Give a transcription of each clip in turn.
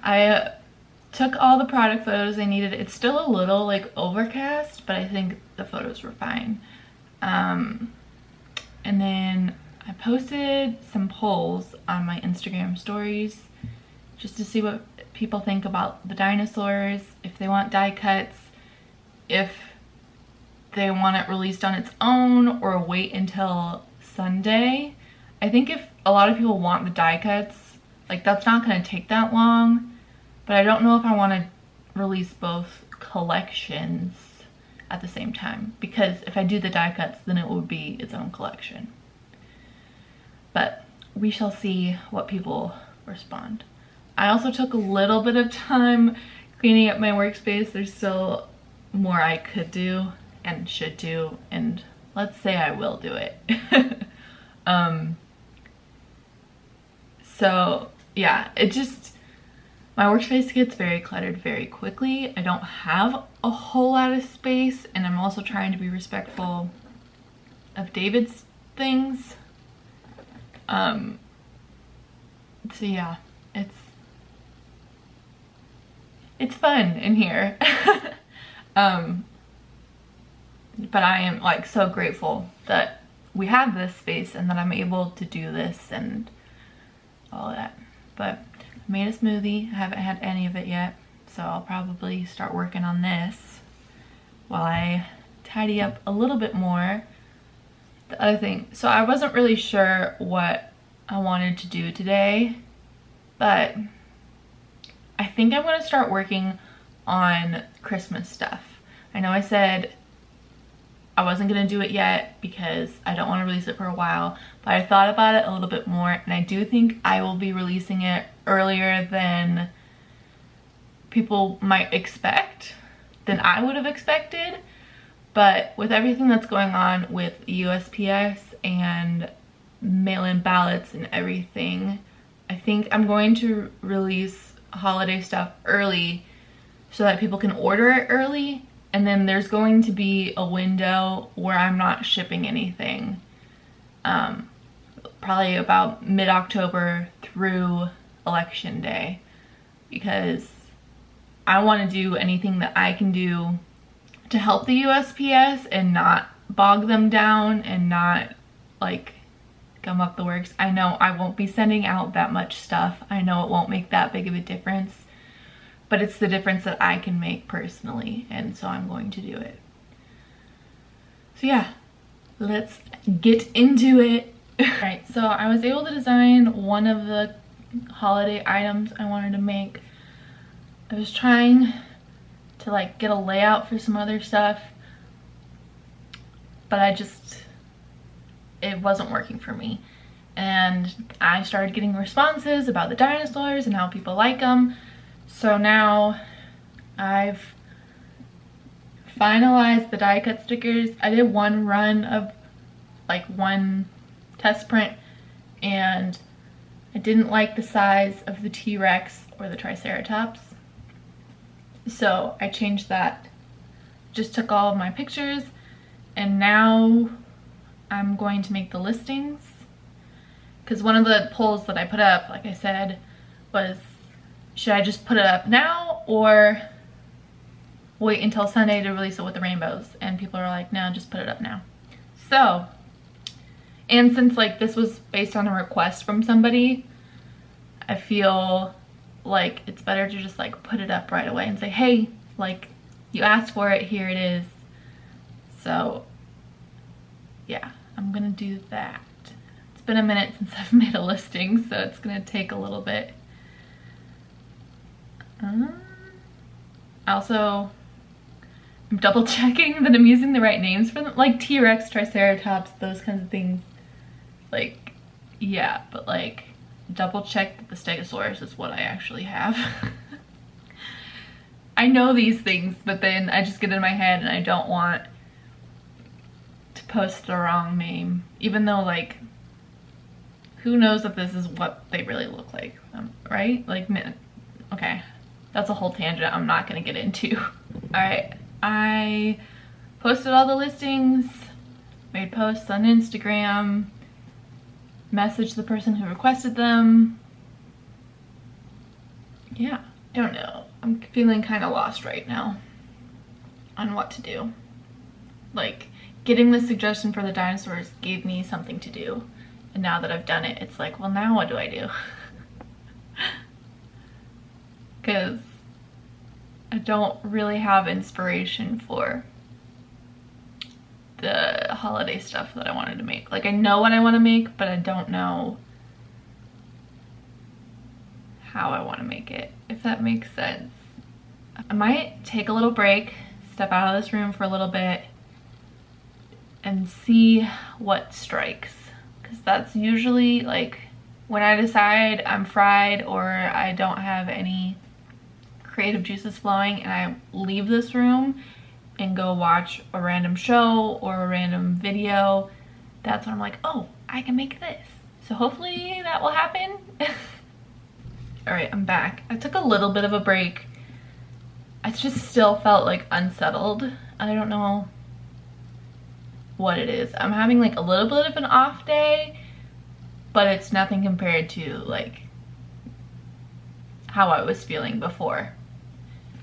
I took all the product photos I needed. It's still a little like overcast, but I think the photos were fine. And then I posted some polls on my Instagram stories just to see what people think about the dinosaurs, if they want die cuts, if they want it released on its own or wait until Sunday. I think if a lot of people want the die cuts, like that's not going to take that long, but I don't know if I want to release both collections at the same time, because if I do the die cuts, then it would be its own collection. But we shall see what people respond. I also took a little bit of time cleaning up my workspace. There's still more I could do and should do, and let's say I will do it. So yeah, my workspace gets very cluttered very quickly. I don't have a whole lot of space, and I'm also trying to be respectful of David's things. So yeah, it's fun in here. But I am like so grateful that we have this space and that I'm able to do this and all of that. But I made a smoothie. I haven't had any of it yet, so I'll probably start working on this while I tidy up a little bit more. The other thing, so I wasn't really sure what I wanted to do today, but I think I'm going to start working on Christmas stuff. I know I said I wasn't going to do it yet because I don't want to release it for a while, but I thought about it a little bit more, and I do think I will be releasing it earlier than people might expect, than I would have expected. But with everything that's going on with USPS and mail-in ballots and everything, I think I'm going to release holiday stuff early so that people can order it early, and then there's going to be a window where I'm not shipping anything, probably about mid-October through Election Day, because I want to do anything that I can do to help the USPS and not bog them down and not like gum up the works. I know I won't be sending out that much stuff. I know it won't make that big of a difference, but it's the difference that I can make personally, and so I'm going to do it. So yeah, let's get into it. Alright, so I was able to design one of the holiday items I wanted to make. I was trying to like get a layout for some other stuff, but it wasn't working for me. And I started getting responses about the dinosaurs and how people like them. So now I've finalized the die cut stickers. I did one run of like one test print, and I didn't like the size of the T-Rex or the Triceratops. So I changed that, just took all of my pictures, and now I'm going to make the listings. Because one of the polls that I put up, like I said, was should I just put it up now or wait until Sunday to release it with the rainbows? And people are like, no, just put it up now. So, and since like this was based on a request from somebody, I feel like it's better to just like put it up right away and say, hey, like you asked for it, here it is. So yeah, I'm gonna do that. It's been a minute since I've made a listing, so it's gonna take a little bit. Also, I'm double checking that I'm using the right names for them, like T-Rex, Triceratops, those kinds of things. Like, yeah, but like double check that the Stegosaurus is what I actually have. I know these things, but then I just get in my head and I don't want to post the wrong name, even though like who knows if this is what they really look like, right? Like, okay, that's a whole tangent I'm not gonna get into. All right, I posted all the listings, made posts on Instagram, messaged the person who requested them. Yeah, don't know. I'm feeling kind of lost right now on what to do. Like, getting the suggestion for the dinosaurs gave me something to do. And now that I've done it, it's like, well, now what do I do? Because I don't really have inspiration for the holiday stuff that I wanted to make. Like, I know what I want to make, but I don't know how I want to make it, if that makes sense. I might take a little break, step out of this room for a little bit, and see what strikes. Because that's usually like when I decide I'm fried or I don't have any creative juices flowing and I leave this room and go watch a random show or a random video, that's when I'm like, oh, I can make this. So hopefully that will happen. All right, I'm back. I took a little bit of a break. I just still felt like unsettled. I don't know what it is. I'm having like a little bit of an off day, but it's nothing compared to like how I was feeling before.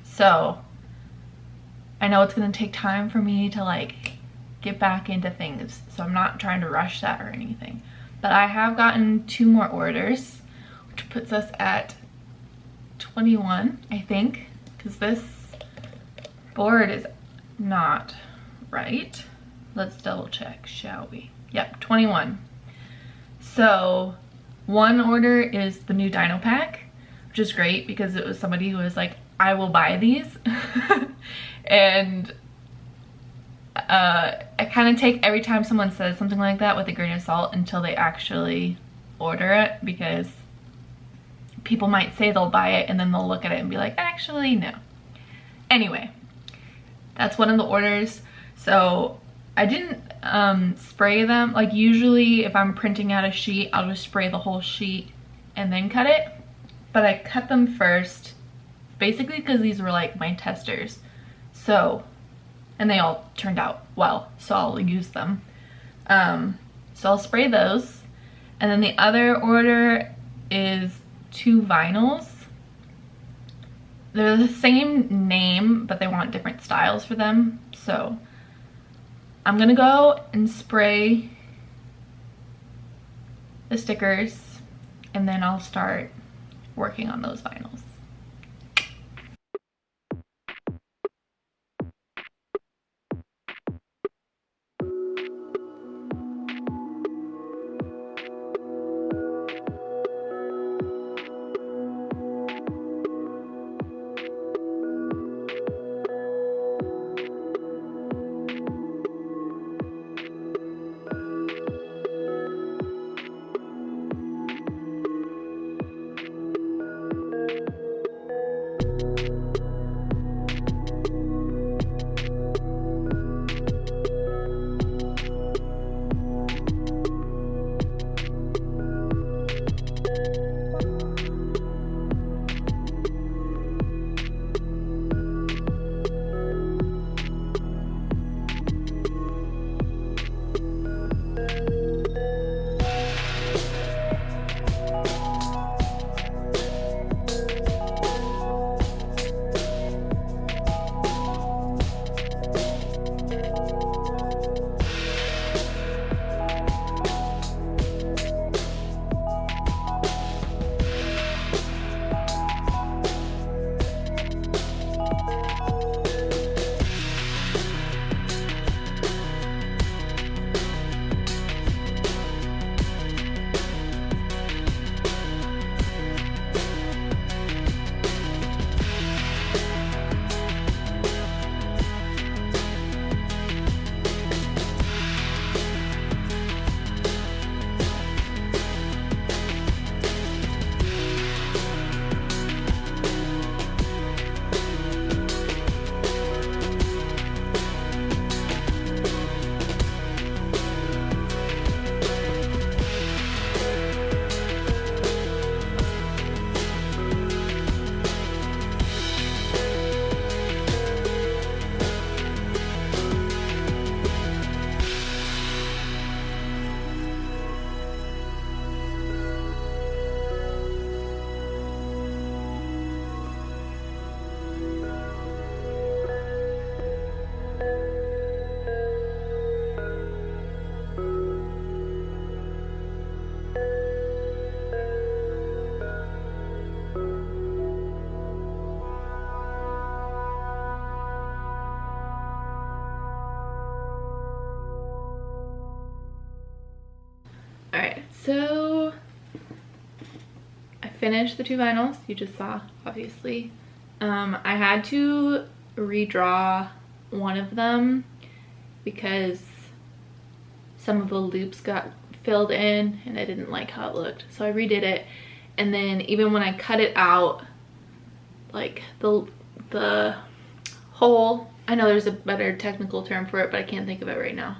So I know it's gonna take time for me to like get back into things, so I'm not trying to rush that or anything. But I have gotten 2 more orders, which puts us at 21, I think, because this board is not right. Let's double check, shall we? Yep, 21. So 1 order is the new Dino Pack, which is great because it was somebody who was like, I will buy these. And I kind of take every time someone says something like that with a grain of salt until they actually order it, because people might say they'll buy it and then they'll look at it and be like, actually, no. Anyway, that's one of the orders. So I didn't spray them. Like, usually if I'm printing out a sheet, I'll just spray the whole sheet and then cut it. But I cut them first, basically because these were like my testers. So, and they all turned out well, so I'll use them. So I'll spray those. And then the other order is 2 vinyls. They're the same name, but they want different styles for them. So I'm gonna go and spray the stickers, and then I'll start working on those vinyls. All right, so I finished the 2 vinyls you just saw, obviously. I had to redraw one of them because some of the loops got filled in and I didn't like how it looked, so I redid it. And then even when I cut it out, like the hole, I know there's a better technical term for it, but I can't think of it right now.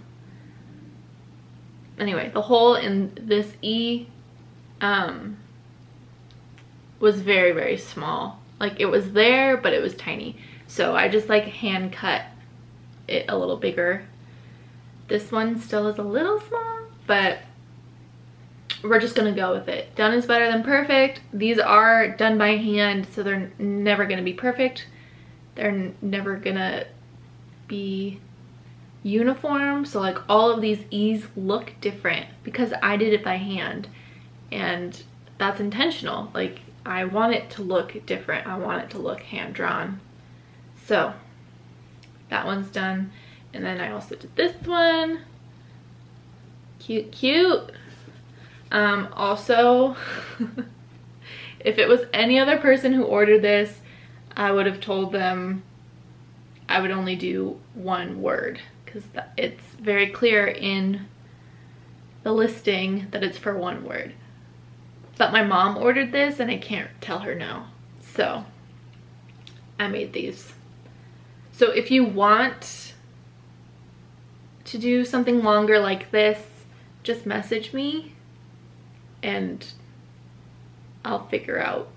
Anyway, the hole in this E was very, very small. Like, it was there, but it was tiny. So I just like hand cut it a little bigger. This one still is a little small, but we're just gonna go with it. Done is better than perfect. These are done by hand, so they're never gonna be perfect. They're never gonna be uniform. So like all of these E's look different because I did it by hand, and that's intentional. Like, I want it to look different. I want it to look hand drawn. So that one's done. And then I also did this one. Cute, cute. Also, if it was any other person who ordered this, I would have told them I would only do 1 word, because it's very clear in the listing that it's for 1 word. But my mom ordered this and I can't tell her no. So I made these. So if you want to do something longer like this, just message me and I'll figure out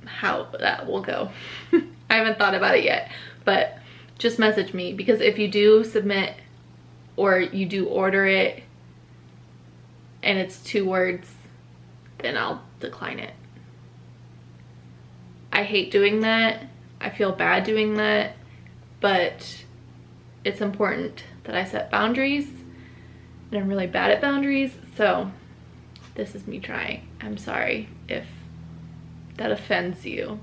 how that will go. I haven't thought about it yet, but just message me, because if you do submit or you do order it and it's 2 words, then I'll decline it. I hate doing that. I feel bad doing that, but it's important that I set boundaries, and I'm really bad at boundaries, so this is me trying. I'm sorry if that offends you,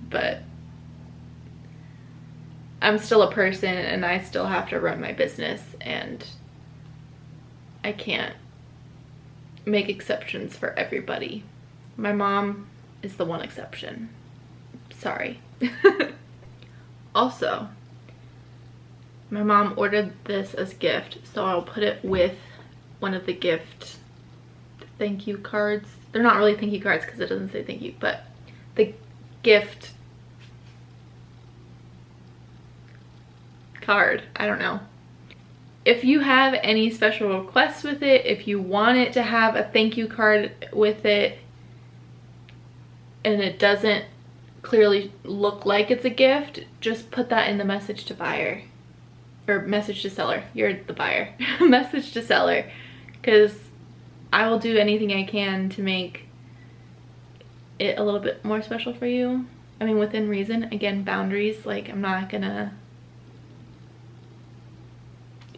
but I'm still a person and I still have to run my business, and I can't make exceptions for everybody. My mom is the one exception. Sorry. Also, my mom ordered this as gift, so I'll put it with one of the gift thank you cards. They're not really thank you cards because it doesn't say thank you, but the gift card, I don't know. If you have any special requests with it, if you want it to have a thank you card with it and it doesn't clearly look like it's a gift, just put that in the message to buyer, or message to seller. You're the buyer. Message to seller, because I will do anything I can to make it a little bit more special for you. I mean, within reason. Again, boundaries. Like, I'm not gonna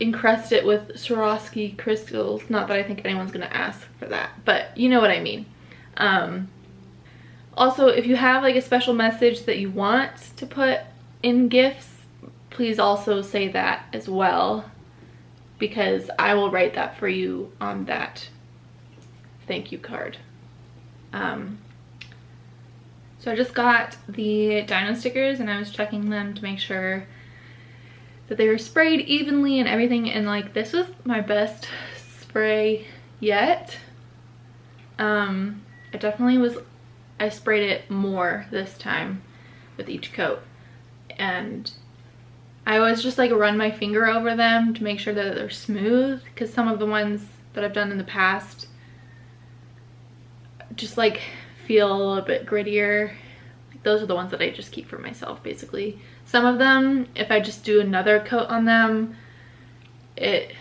encrust it with Swarovski crystals. Not that I think anyone's gonna ask for that, but you know what I mean. Also, if you have like a special message that you want to put in gifts, please also say that as well, because I will write that for you on that thank you card. So I just got the dino stickers and I was checking them to make sure that they were sprayed evenly and everything, and like, this was my best spray yet. I sprayed it more this time with each coat, and I always just like run my finger over them to make sure that they're smooth, because some of the ones that I've done in the past just like feel a little bit grittier. Those are the ones that I just keep for myself, basically. Some of them, if I just do another coat on them, it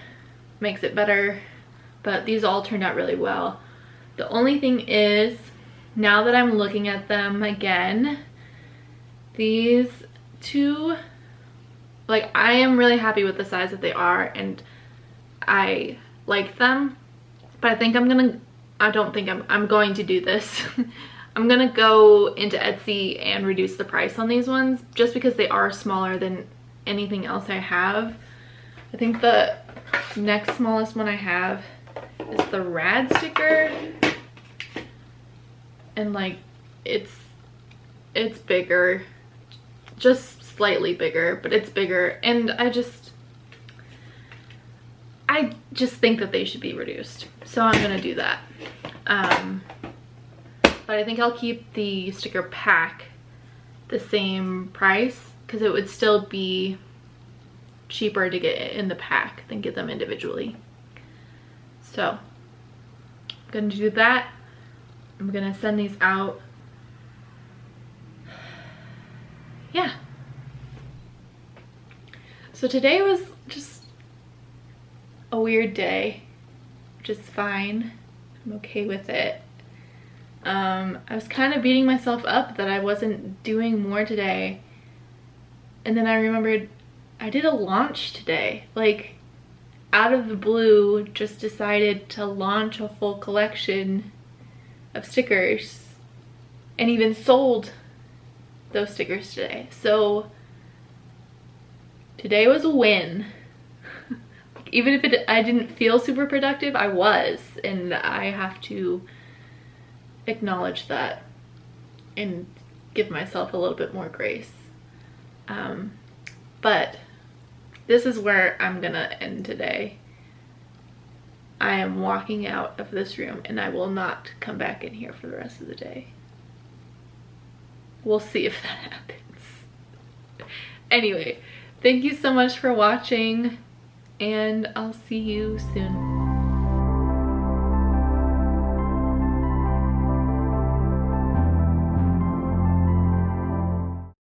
makes it better, but these all turned out really well. The only thing is, now that I'm looking at them again, these two, like, I am really happy with the size that they are and I like them, but I'm going to do this. I'm gonna go into Etsy and reduce the price on these ones just because they are smaller than anything else I have. I think the next smallest one I have is the rad sticker. And like, it's bigger, just slightly bigger, but it's bigger. And I just think that they should be reduced. So I'm gonna do that. But I think I'll keep the sticker pack the same price because it would still be cheaper to get in the pack than get them individually. So I'm gonna do that. I'm gonna send these out. Yeah. So today was just a weird day, which is fine. I'm okay with it. I was kind of beating myself up that I wasn't doing more today. And then I remembered I did a launch today. Like, out of the blue, just decided to launch a full collection of stickers and even sold those stickers today. So today was a win. Even if I didn't feel super productive, I was, and I have to acknowledge that and give myself a little bit more grace. But this is where I'm gonna end today. I am walking out of this room and I will not come back in here for the rest of the day. We'll see if that happens. Anyway, thank you so much for watching, and I'll see you soon.